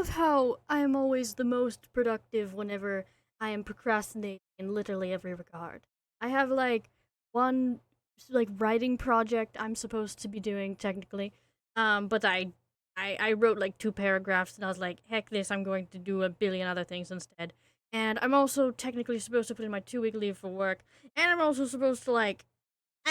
love how I am always the most productive whenever I am procrastinating in literally every regard. I have like one writing project I'm supposed to be doing technically, but I wrote like two paragraphs and I was like, heck this, I'm going to do a billion other things instead. And I'm also technically supposed to put in my 2 week leave for work, and I'm also supposed to I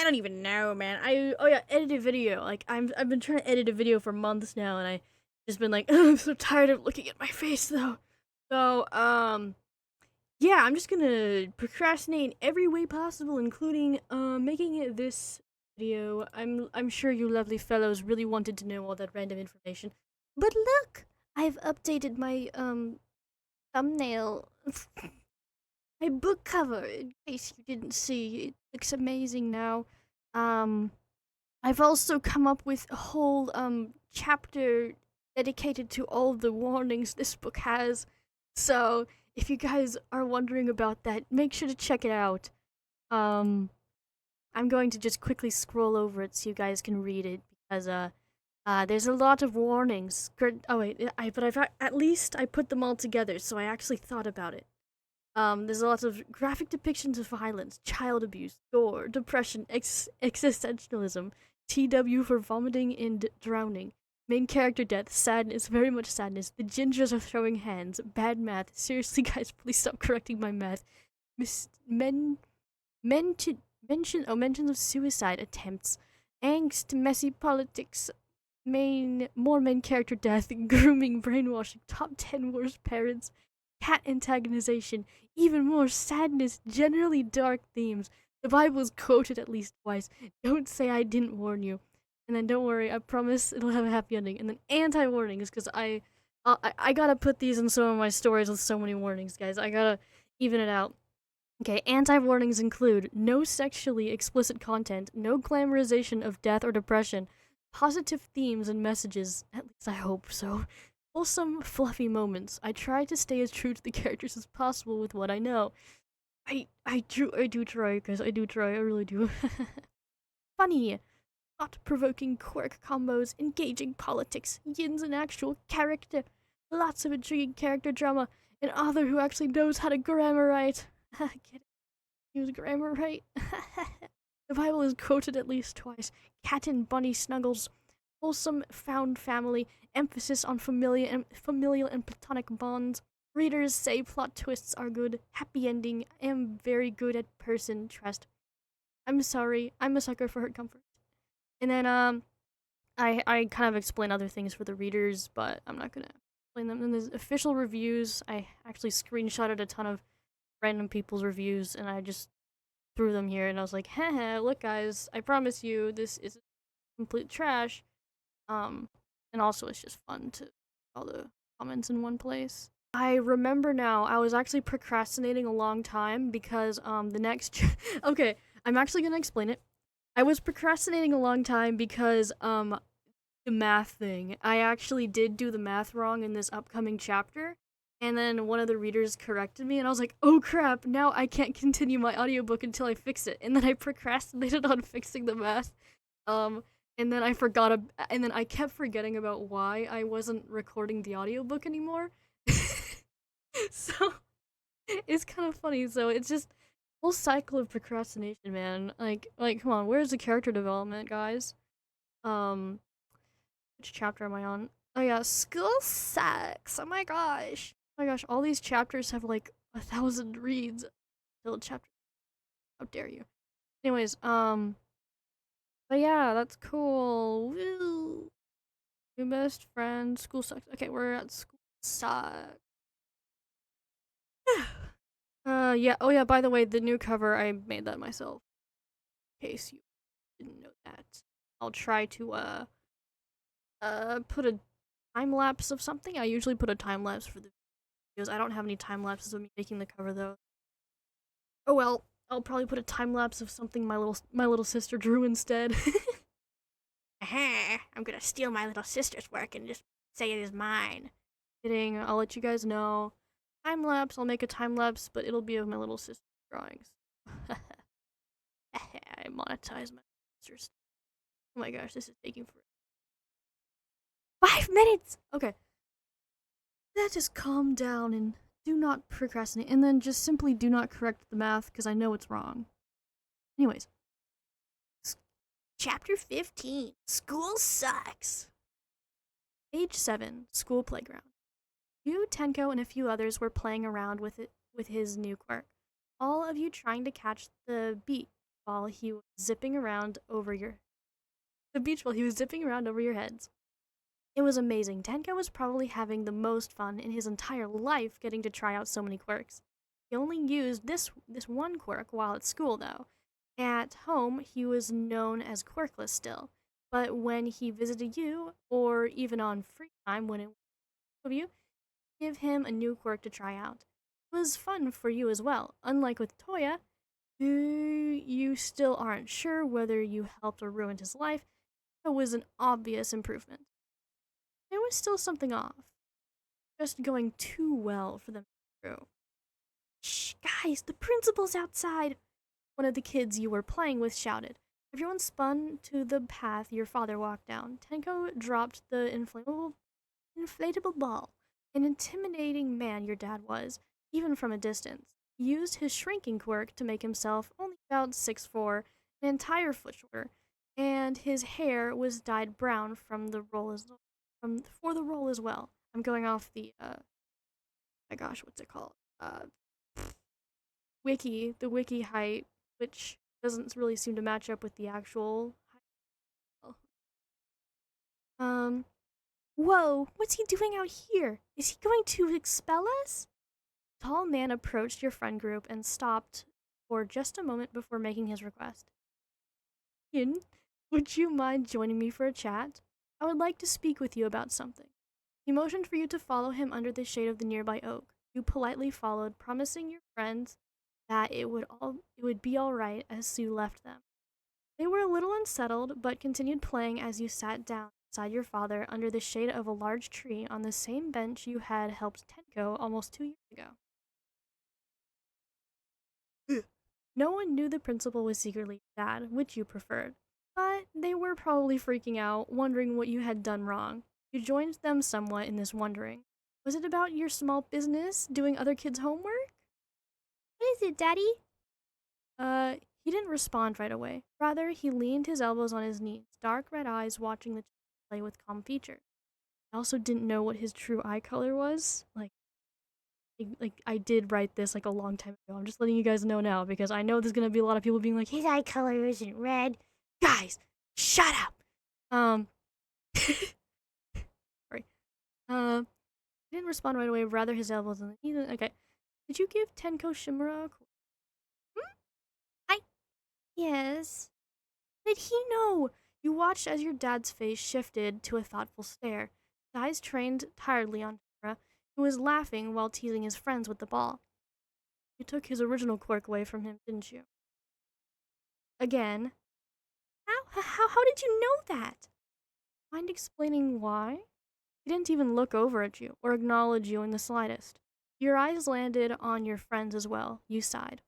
don't even know, man. Edit a video. I've been trying to edit a video for months now, and I just been like, I'm so tired of looking at my face though. So yeah, I'm just gonna procrastinate in every way possible, including making it this video. I'm sure you lovely fellows really wanted to know all that random information, but look, I've updated my thumbnail. My book cover, in case you didn't see. It looks amazing now. Um, I've also come up with a whole chapter dedicated to all the warnings this book has. So if you guys are wondering about that, make sure to check it out. Um, I'm going to just quickly scroll over it so you guys can read it because there's a lot of warnings. Oh wait, but at least I put them all together, so I actually thought about it. There's a lot of graphic depictions of violence, child abuse, gore, depression, existentialism, TW for vomiting and drowning, main character death, sadness, very much sadness, the gingers are throwing hands, bad math, seriously guys, please stop correcting my math, Mis- men, men to, mentions of suicide attempts, angst, messy politics, more main character death, grooming, brainwashing, top 10 worst parents, cat antagonization, even more sadness, generally dark themes. The Bible is quoted at least twice. Don't say I didn't warn you. And then don't worry, I promise it'll have a happy ending. And then anti warnings, because I gotta put these in some of my stories with so many warnings, guys. I gotta even it out. Okay, anti warnings include no sexually explicit content, no glamorization of death or depression, positive themes and messages, at least I hope so, wholesome, fluffy moments. I try to stay as true to the characters as possible with what I know. I do try, guys. I do try. I really do. Funny, thought provoking quirk combos, engaging politics, yins and actual character, lots of intriguing character drama, an author who actually knows how to grammar write. Get it? Use grammar right. The Bible is quoted at least twice. Cat and bunny snuggles, wholesome found family, emphasis on familial and platonic bonds. Readers say plot twists are good, happy ending, am very good at person trust. I'm sorry, I'm a sucker for hurt comfort. And then I kind of explain other things for the readers, but I'm not gonna explain them. And there's official reviews. I actually screenshotted a ton of random people's reviews, and I just threw them here. And I was like, haha, look, guys, I promise you, this is complete trash. And also it's just fun to all the comments in one place. I remember now, I was actually procrastinating a long time because the next okay, I'm actually gonna explain it. I was procrastinating a long time because the math thing. I actually did do the math wrong in this upcoming chapter. And then one of the readers corrected me, and I was like, oh crap, now I can't continue my audiobook until I fix it. And then I procrastinated on fixing the math. Um, and then I forgot, and then I kept forgetting about why I wasn't recording the audiobook anymore. So it's kind of funny. So it's just whole cycle of procrastination, man. Come on, where's the character development, guys? Um, which chapter am I on? Oh yeah, school sucks. Oh my gosh. Oh my gosh, all these chapters have like 1,000 reads. Still chapter. How dare you? Anyways, but yeah, that's cool. Woo. New best friend. School sucks. Okay, we're at school sucks. Yeah. Oh yeah. By the way, the new cover I made that myself. In case you didn't know that, I'll try to put a time lapse of something. I usually put a time lapse for the videos. I don't have any time lapses of me making the cover though. Oh well, I'll probably put a time lapse of something my little sister drew instead. Aha! I'm gonna steal my little sister's work and just say it is mine. Kidding. I'll let you guys know. Time lapse. I'll make a time lapse, but it'll be of my little sister's drawings. I monetize my sister's. Oh my gosh, this is taking for 5 minutes. Okay. just calm down and do not procrastinate, and then just simply do not correct the math because I know it's wrong. Anyways, Chapter 15 School Sucks. Age 7 School Playground. You, Tenko, and a few others were playing around with his new quirk. All of you trying to catch the beat while he was zipping around over your the beach while he was zipping around over your heads. It was amazing. Tenko was probably having the most fun in his entire life getting to try out so many quirks. He only used this one quirk while at school though. At home, he was known as quirkless still. But when he visited you, or even on free time when it was of you, give him a new quirk to try out. It was fun for you as well. Unlike with Toya, who you still aren't sure whether you helped or ruined his life, it was an obvious improvement. There was still something off, just going too well for them to grow. Shh, guys, the principal's outside! One of the kids you were playing with shouted. Everyone spun to the path your father walked down. Tenko dropped the inflatable ball. An intimidating man your dad was, even from a distance. He used his shrinking quirk to make himself only about 6'4", an entire foot shorter, and his hair was dyed brown for the role as well. I'm going off the my gosh, what's it called? The wiki height, which doesn't really seem to match up with the actual height. Um, Whoa, what's he doing out here? Is he going to expel us? The tall man approached your friend group and stopped for just a moment before making his request. Ian, would you mind joining me for a chat? I would like to speak with you about something. He motioned for you to follow him under the shade of the nearby oak. You politely followed, promising your friends that it would be all right as Sue left them. They were a little unsettled, but continued playing as you sat down beside your father under the shade of a large tree on the same bench you had helped Tenko almost 2 years ago. No one knew the principal was secretly sad, which you preferred, but they were probably freaking out, wondering what you had done wrong. You joined them somewhat in this wondering. Was it about your small business, doing other kids' homework? What is it, Daddy? He didn't respond right away. Rather, he leaned his elbows on his knees, dark red eyes watching the child play with calm features. I also didn't know what his true eye color was. Like I did write this like a long time ago. I'm just letting you guys know now because I know there's gonna be a lot of people being like, his eye color isn't red. Guys, shut up. Um, sorry. He didn't respond right away. Rather, his elbows on the knees. Okay. Did you give Tenko Shimura a call? Hmm? I Yes. Did he know? You watched as your dad's face shifted to a thoughtful stare. His eyes trained tiredly on Tara, who was laughing while teasing his friends with the ball. You took his original quirk away from him, didn't you? Again. How did you know that? Mind explaining why? He didn't even look over at you or acknowledge you in the slightest. Your eyes landed on your friends as well. You sighed.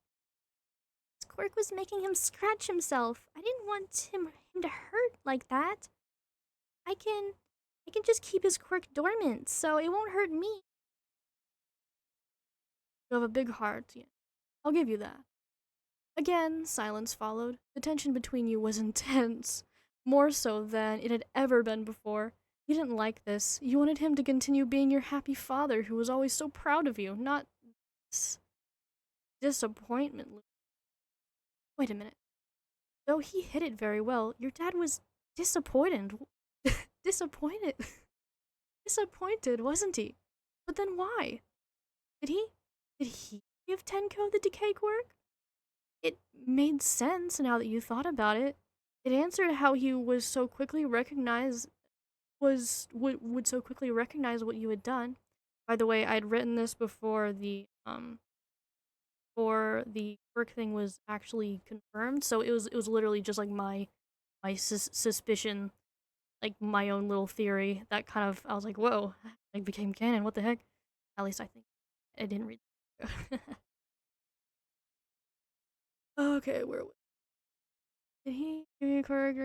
His quirk was making him scratch himself. I didn't want him to hurt like that. I can I can just keep his quirk dormant, so it won't hurt me. You have a big heart. Yeah. I'll give you that. Again, silence followed. The tension between you was intense, more so than it had ever been before. You didn't like this. You wanted him to continue being your happy father who was always so proud of you, not this disappointment. Wait a minute. Though he hit it very well, your dad was disappointed. disappointed. disappointed, wasn't he? But then why? Did he? Did he give Tenko the decay quirk? It made sense now that you thought about it. It answered how he was so quickly recognized would so quickly recognize what you had done. By the way, I'd written this before the quirk thing was actually confirmed, so it was literally just like my suspicion, like my own little theory that kind of I was like, whoa, like became canon. What the heck? At least I think I didn't read. Okay, where did he give you a quirk?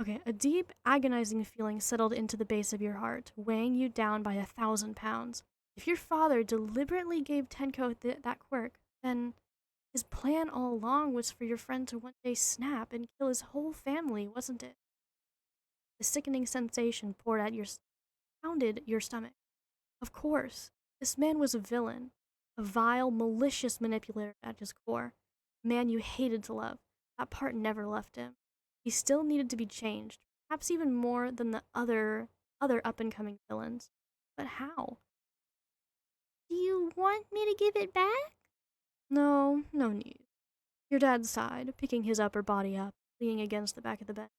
Okay, a deep, agonizing feeling settled into the base of your heart, weighing you down by 1,000 pounds. If your father deliberately gave Tenko that quirk, then his plan all along was for your friend to one day snap and kill his whole family, wasn't it? The sickening sensation poured at your pounded your stomach. Of course, this man was a villain, a vile, malicious manipulator at his core, a man you hated to love. That part never left him. He still needed to be changed, perhaps even more than the other up and coming villains. But how? Do you want me to give it back? No, no need. Your dad sighed, picking his upper body up, leaning against the back of the bed.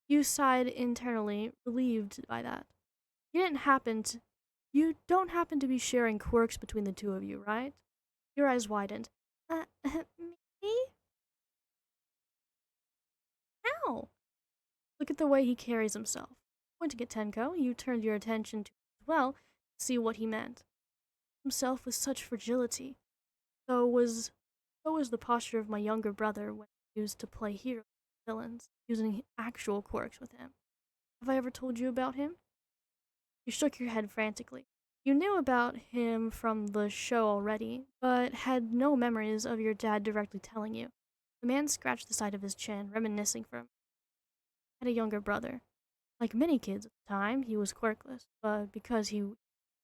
You sighed internally, relieved by that. You didn't happen to You don't happen to be sharing quirks between the two of you, right? Your eyes widened. Me? How? Look at the way he carries himself. Pointing at Tenko, you turned your attention to him as well to see what he meant. Himself with such fragility. So was so was the posture of my younger brother when he used to play hero villains, using actual quirks with him. Have I ever told you about him? You shook your head frantically. You knew about him from the show already, but had no memories of your dad directly telling you. The man scratched the side of his chin, reminiscing for him. He had a younger brother. Like many kids at the time, he was quirkless, but because he would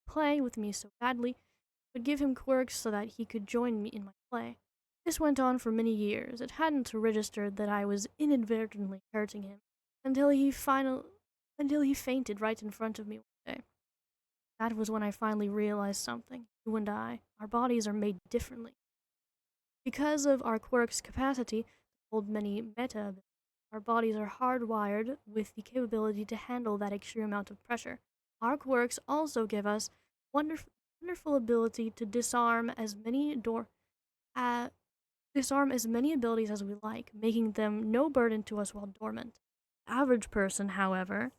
play with me so badly, I would give him quirks so that he could join me in my play. This went on for many years. It hadn't registered that I was inadvertently hurting him until until he fainted right in front of me one day. That was when I finally realized something. You and I, our bodies are made differently. Because of our quirk's capacity to hold many meta, our bodies are hardwired with the capability to handle that extreme amount of pressure. Our quirks also give us wonderful ability to uh, disarm as many abilities as we like, making them no burden to us while dormant. The average person, however,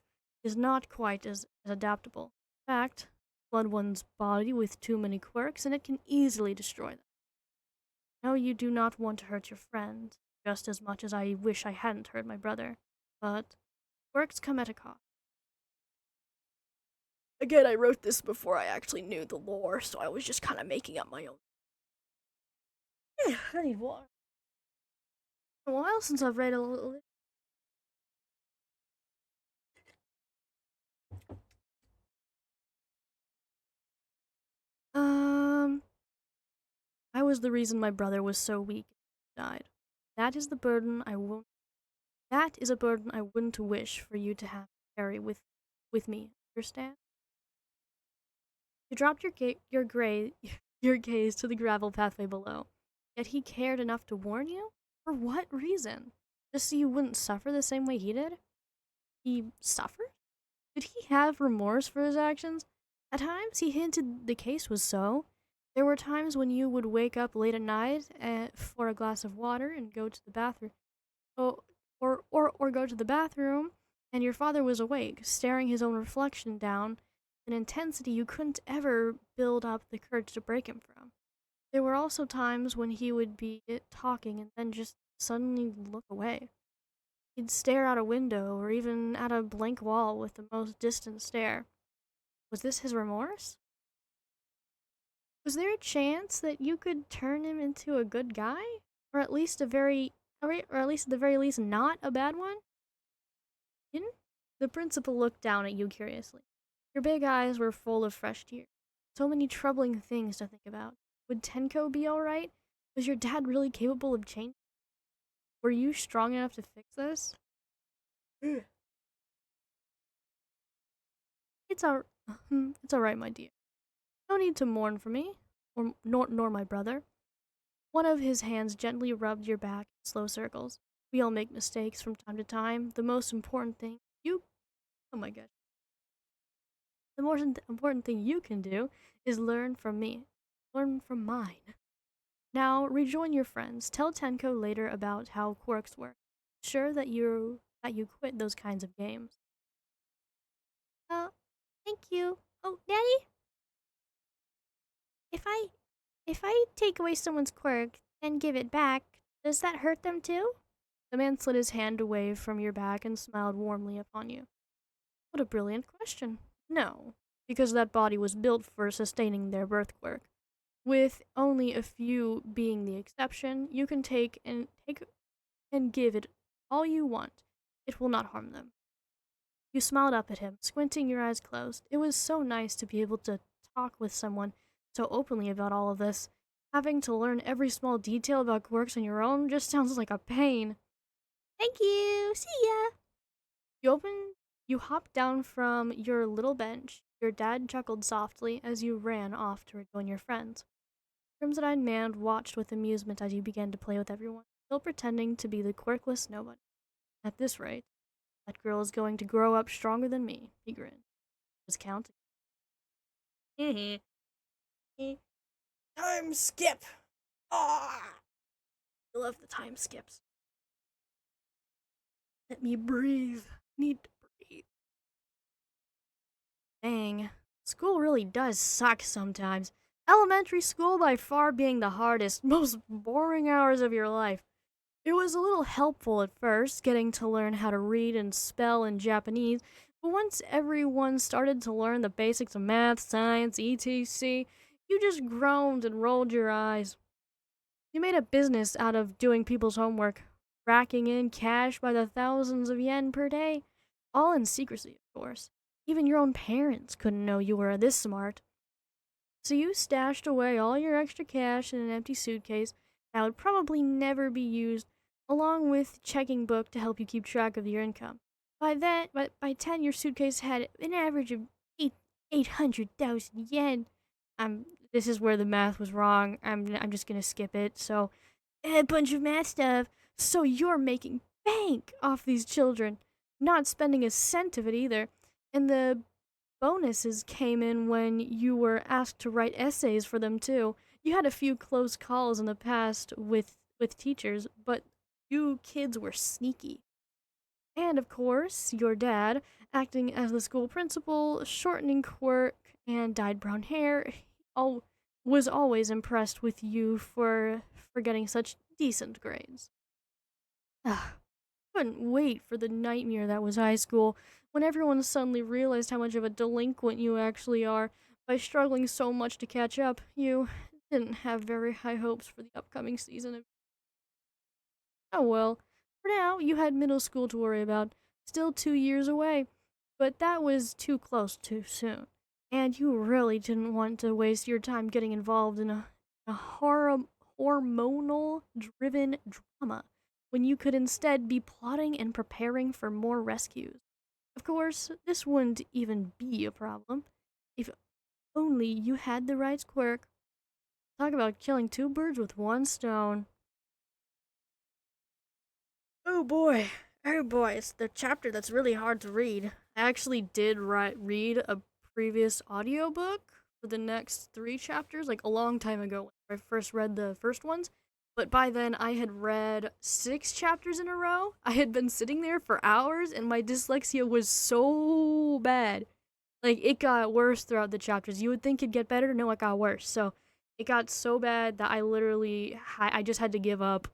is not quite as adaptable. In fact, flood one's body with too many quirks and it can easily destroy them. No, you do not want to hurt your friend, just as much as I wish I hadn't hurt my brother. But quirks come at a cost. Again, I wrote this before I actually knew the lore, so I was just kind of making up my own. I need water. A while since I've read a little. Um, I was the reason my brother was so weak and died. That is the burden I won't. That is a burden I wouldn't wish for you to have to carry with me. Understand? You dropped your gaze to the gravel pathway below. Yet he cared enough to warn you? For what reason? Just so you wouldn't suffer the same way he did? He suffered? Did he have remorse for his actions? At times, he hinted the case was so. There were times when you would wake up late at night for a glass of water and go to the bathroom. Oh, or go to the bathroom, and your father was awake, staring his own reflection down, an intensity you couldn't ever build up the courage to break him from. There were also times when he would be talking and then just suddenly look away. He'd stare out a window or even at a blank wall with the most distant stare. Was this his remorse? Was there a chance that you could turn him into a good guy? Or at least or at least at the very least not a bad one? Didn't? The principal looked down at you curiously. Your big eyes were full of fresh tears. So many troubling things to think about. Would Tenko be alright? Was your dad really capable of change? Were you strong enough to fix this? It's all, it's all right, my dear. No need to mourn for me, or nor my brother. One of his hands gently rubbed your back in slow circles. We all make mistakes from time to time. The most important thing oh my god, the most important thing you can do is learn from me, learn from mine. Now rejoin your friends. Tell Tenko later about how quirks work. Sure that you quit those kinds of games. Uh, thank you. Oh, Daddy, if I if I take away someone's quirk and give it back, does that hurt them too? The man slid his hand away from your back and smiled warmly upon you. What a brilliant question. No. because that body was built for sustaining their birth work. With only a few being the exception, you can take and give it all you want. It will not harm them. You smiled up at him, squinting your eyes closed. It was so nice to be able to talk with someone so openly about all of this. Having to learn every small detail about quirks on your own just sounds like a pain. Thank you. See ya. You open you hopped down from your little bench. Your dad chuckled softly as you ran off to rejoin your friends. Crimson-eyed man watched with amusement as you began to play with everyone, still pretending to be the quirkless nobody. At this rate, that girl is going to grow up stronger than me, he grinned. He was counting. Time skip! Ah! I love the time skips. Let me breathe. Need to breathe. Dang. School really does suck sometimes. Elementary school by far being the hardest, most boring hours of your life. It was a little helpful at first, getting to learn how to read and spell in Japanese, but once everyone started to learn the basics of math, science, etc., you just groaned and rolled your eyes. You made a business out of doing people's homework, racking in cash by the thousands of yen per day, all in secrecy, of course. Even your own parents couldn't know you were this smart. So you stashed away all your extra cash in an empty suitcase that would probably never be used, along with checking book to help you keep track of your income. By 10, your suitcase had an average of 800,000 yen. This is where the math was wrong. I'm just gonna skip it. So, a bunch of math stuff. So you're making bank off these children, not spending a cent of it either. And the bonuses came in when you were asked to write essays for them too. You had a few close calls in the past with teachers, but you kids were sneaky. And of course, your dad, acting as the school principal, shortening quirk and dyed brown hair, all was always impressed with you for getting such decent grades. Ugh, couldn't wait for the nightmare that was high school, when everyone suddenly realized how much of a delinquent you actually are. By struggling so much to catch up, you didn't have very high hopes for the upcoming season. Oh well, for now, you had middle school to worry about, still 2 years away, but that was too close too soon. And you really didn't want to waste your time getting involved in a hormonal driven drama when you could instead be plotting and preparing for more rescues. Of course, this wouldn't even be a problem if only you had the right quirk. Talk about killing two birds with one stone. Oh boy. Oh boy, it's the chapter that's really hard to read. I actually did read a previous audiobook for the next three chapters, like a long time ago when I first read the first ones. But by then, I had read 6 chapters in a row. I had been sitting there for hours, and my dyslexia was so bad. Like, it got worse throughout the chapters. You would think it'd get better. No, it got worse. So, it got so bad that I just had to give up.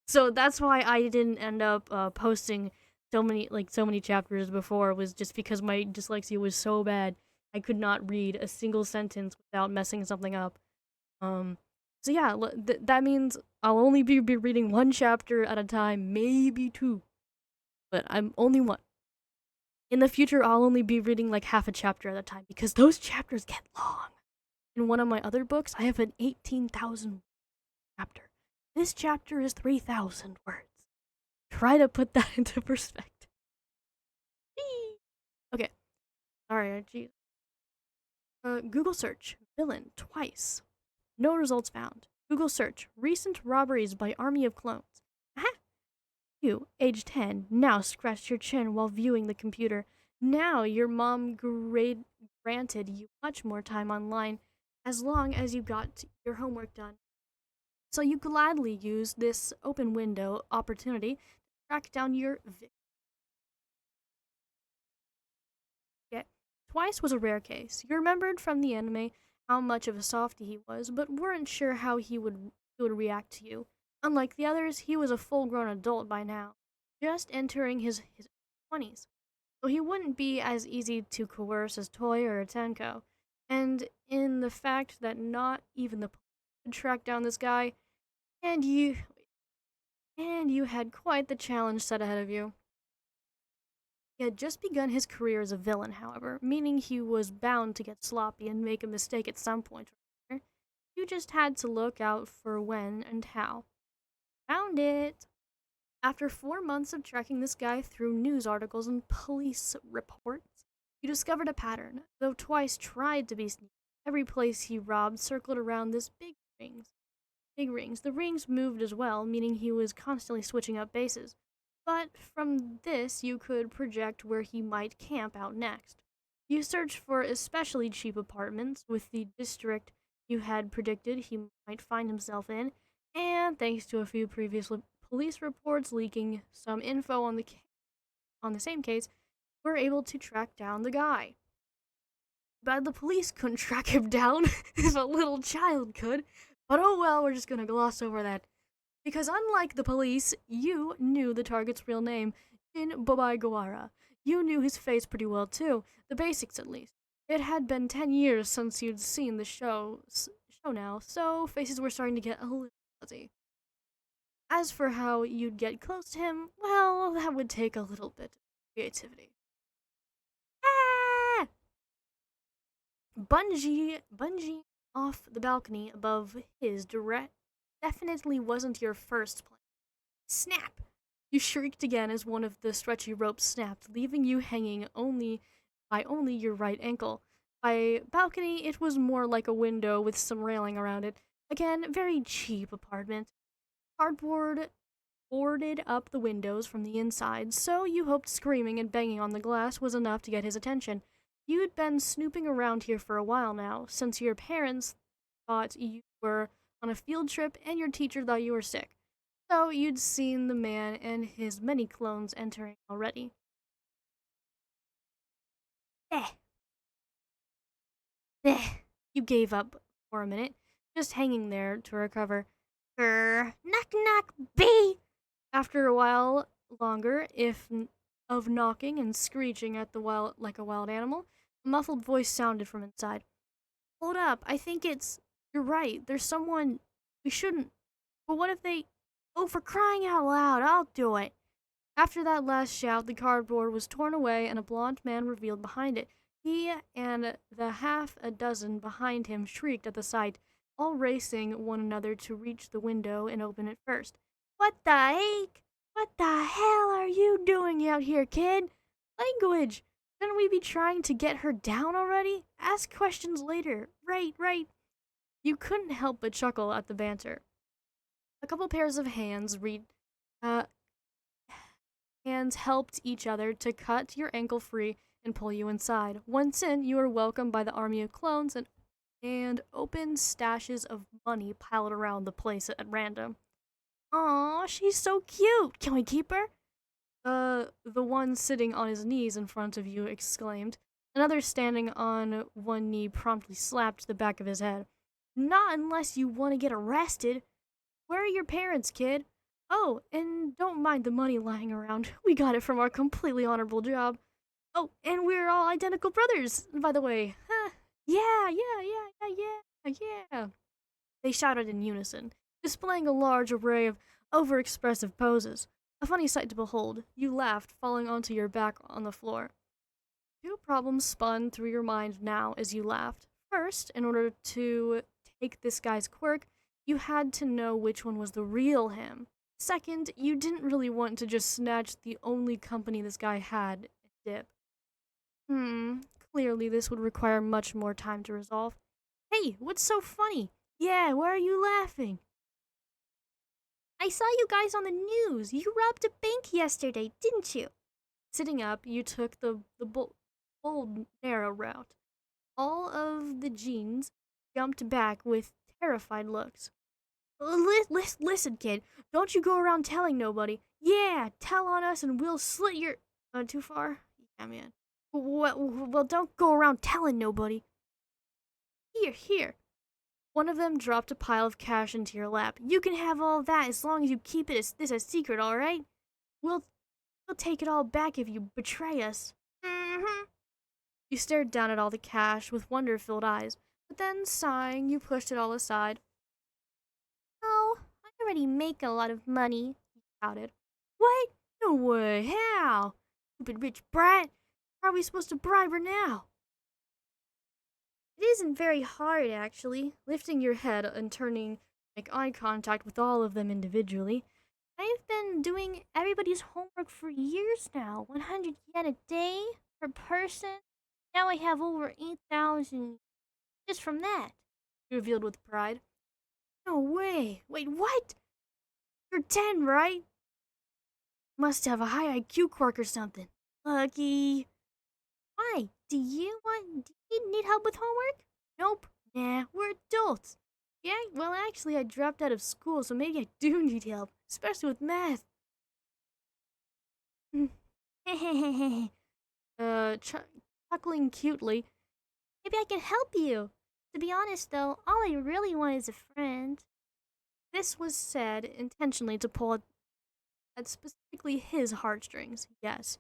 So that's why I didn't end up posting so many chapters before, was just because my dyslexia was so bad. I could not read a single sentence without messing something up. Um, so yeah, that means I'll only be reading one chapter at a time, maybe two, but I'm only one. In the future, I'll only be reading like half a chapter at a time because those chapters get long. In one of my other books, I have an 18,000 chapter. This chapter is 3,000 words. Try to put that into perspective. Okay. Alright, geez. Google search. Villain. Twice. No results found. Google search. Recent robberies by army of clones. Aha! You, age 10, now scratched your chin while viewing the computer. Now your mom granted you much more time online as long as you got your homework done. So you gladly use this open window opportunity to track down your victim. Yeah. Twice was a rare case. You remembered from the anime how much of a softie he was, but weren't sure how he would react to you. Unlike the others, he was a full-grown adult by now, just entering his 20s. So he wouldn't be as easy to coerce as Toy or Tenko. And in the fact that not even the police could track down this guy, and you had quite the challenge set ahead of you. He had just begun his career as a villain, however, meaning he was bound to get sloppy and make a mistake at some point or other. You just had to look out for when and how. Found it! After 4 months of tracking this guy through news articles and police reports, you discovered a pattern. Though twice tried to be sneaky, every place he robbed circled around this big rings. The rings moved as well, meaning he was constantly switching up bases. But from this, you could project where he might camp out next. You searched for especially cheap apartments with the district you had predicted he might find himself in, and thanks to a few previous police reports leaking some info on the same case, were able to track down the guy. But the police couldn't track him down if a little child could. But oh well, we're just gonna gloss over that. Because unlike the police, you knew the target's real name in Bobai Gawara. You knew his face pretty well too, the basics at least. It had been 10 years since you'd seen the show now, so faces were starting to get a little fuzzy. As for how you'd get close to him, well, that would take a little bit of creativity. Ah! Bungee off the balcony above his direct definitely wasn't your first plan. Snap! You shrieked again as one of the stretchy ropes snapped, leaving you hanging only your right ankle. By balcony, it was more like a window with some railing around it. Again, very cheap apartment. Cardboard boarded up the windows from the inside, so you hoped screaming and banging on the glass was enough to get his attention. You'd been snooping around here for a while now, since your parents thought you were on a field trip and your teacher thought you were sick. So you'd seen the man and his many clones entering already. Eh, eh. You gave up for a minute, just hanging there to recover. Knock knock, B! After a while longer, if of knocking and screeching at the wild like a wild animal, a muffled voice sounded from inside. Hold up, I think it's you're right. There's someone we shouldn't. But what if they oh, for crying out loud, I'll do it. After that last shout, the cardboard was torn away and a blond man revealed behind it. He and the half a dozen behind him shrieked at the sight, all racing one another to reach the window and open it first. What the heck? What the hell are you doing out here, kid? Language! Shouldn't we be trying to get her down already? Ask questions later. Right. You couldn't help but chuckle at the banter. A couple pairs of uh, hands helped each other to cut your ankle free and pull you inside. Once in, you were welcomed by the army of clones and open stashes of money piled around the place at random. Aw, she's so cute. Can we keep her? The one sitting on his knees in front of you exclaimed. Another standing on one knee promptly slapped the back of his head. Not unless you want to get arrested. Where are your parents, kid? Oh, and don't mind the money lying around. We got it from our completely honorable job. Oh, and we're all identical brothers, by the way. Huh. Yeah. They shouted in unison, displaying a large array of overexpressive poses. A funny sight to behold. You laughed, falling onto your back on the floor. Two problems spun through your mind now as you laughed. First, in order to take this guy's quirk, you had to know which one was the real him. Second, you didn't really want to just snatch the only company this guy had and dip. Clearly this would require much more time to resolve. Hey, what's so funny? Yeah, why are you laughing? I saw you guys on the news. You robbed a bank yesterday, didn't you? Sitting up, you took the bold, narrow route. All of the jeans jumped back with terrified looks. Listen, kid. Don't you go around telling nobody. Yeah, tell on us and we'll slit your... too far? Yeah, man. Well, don't go around telling nobody. Here. One of them dropped a pile of cash into your lap. You can have all that as long as you keep this a secret, all right? We'll take it all back if you betray us. Mm-hmm. You stared down at all the cash with wonder-filled eyes, but then, sighing, you pushed it all aside. Oh, I already make a lot of money, he pouted. What? No way, how? Stupid rich brat. How are we supposed to bribe her now? It isn't very hard, actually, lifting your head and turning make eye contact with all of them individually. I've been doing everybody's homework for years now. 100 yen a day per person. Now I have over 8,000 just from that, he revealed with pride. No way. Wait, what? You're 10, right? Must have a high IQ quirk or something. Lucky. Why? Do you need help with homework? Nope. Nah, we're adults. Yeah, well, actually, I dropped out of school, so maybe I do need help, especially with math. Chuckling cutely. Maybe I can help you. To be honest, though, all I really want is a friend. This was said intentionally to pull at specifically his heartstrings, yes.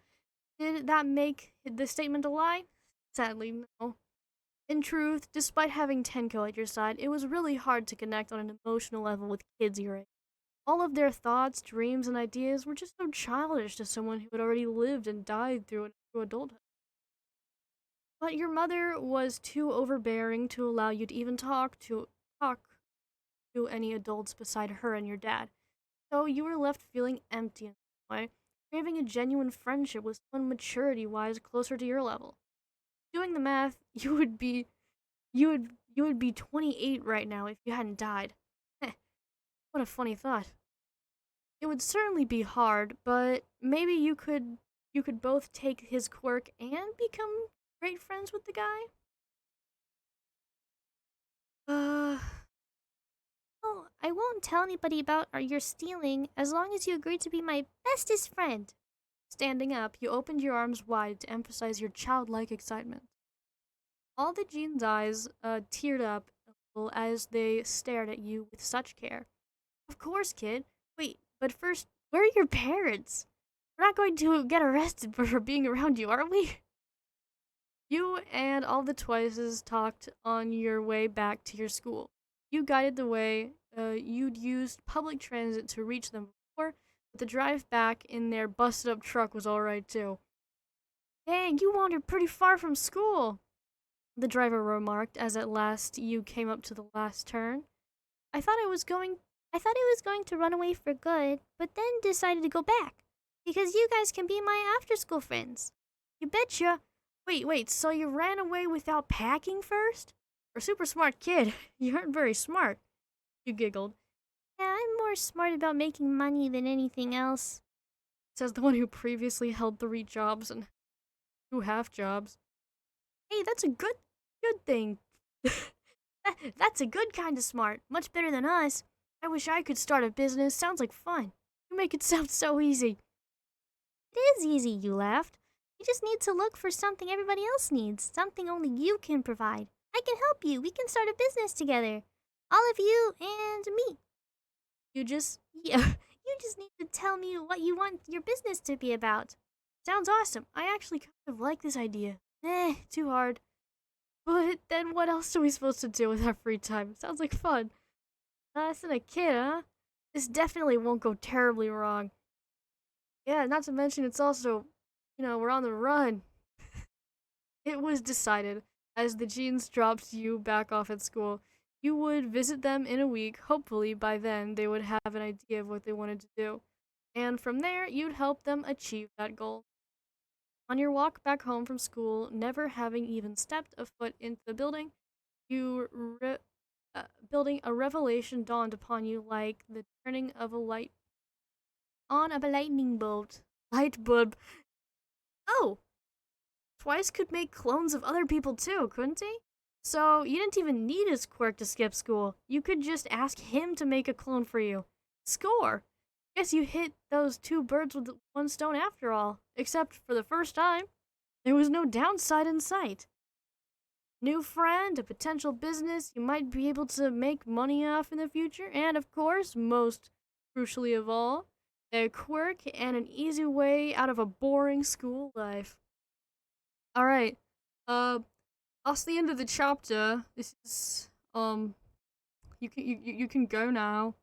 Did that make the statement a lie? Sadly, no. In truth, despite having Tenko at your side, it was really hard to connect on an emotional level with kids your age. All of their thoughts, dreams, and ideas were just so childish to someone who had already lived and died through adulthood. But your mother was too overbearing to allow you to even talk to any adults beside her and your dad. So you were left feeling empty in some way, craving a genuine friendship with someone maturity-wise closer to your level. Doing the math, you would be 28 right now if you hadn't died. Heh, what a funny thought. It would certainly be hard, but maybe you could both take his quirk and become great friends with the guy. Uh, oh, I won't tell anybody about your stealing as long as you agree to be my bestest friend. Standing up, you opened your arms wide to emphasize your childlike excitement. All the Jean's eyes teared up a little as they stared at you with such care. Of course, kid. Wait, but first, where are your parents? We're not going to get arrested for being around you, are we? You and all the Twices talked on your way back to your school. You guided the way. You'd used public transit to reach them before, but the drive back in their busted up truck was alright too. Dang, you wandered pretty far from school, the driver remarked as at last you came up to the last turn. I thought I was going I thought I was going to run away for good, but then decided to go back. Because you guys can be my after school friends. You betcha. Wait, so you ran away without packing first? You're a super smart kid. You aren't very smart. You giggled. Yeah, I'm more smart about making money than anything else, says the one who previously held 3 jobs and 2 half jobs. Hey, that's a good thing. That's a good kind of smart. Much better than us. I wish I could start a business. Sounds like fun. You make it sound so easy. It is easy, you laughed. You just need to look for something everybody else needs, something only you can provide. I can help you. We can start a business together. All of you and me. Yeah, you just need to tell me what you want your business to be about. Sounds awesome. I actually kind of like this idea. Too hard. But then what else are we supposed to do with our free time? Sounds like fun. Us and a kid, huh? This definitely won't go terribly wrong. Yeah, not to mention it's also, we're on the run. It was decided, as the Jeans dropped you back off at school, you would visit them in a week. Hopefully, by then, they would have an idea of what they wanted to do. And from there, you'd help them achieve that goal. On your walk back home from school, never having even stepped a foot into the building, you building a revelation dawned upon you like the turning of a light on of a lightning bolt. Light bulb. Oh, Twice could make clones of other people too, couldn't he? So you didn't even need his quirk to skip school. You could just ask him to make a clone for you. Score! Guess you hit those 2 birds with 1 stone after all. Except for the first time, there was no downside in sight. New friend, a potential business you might be able to make money off in the future, and of course, most crucially of all, a quirk and an easy way out of a boring school life. All right. Uh, that's the end of the chapter. This is you can go now.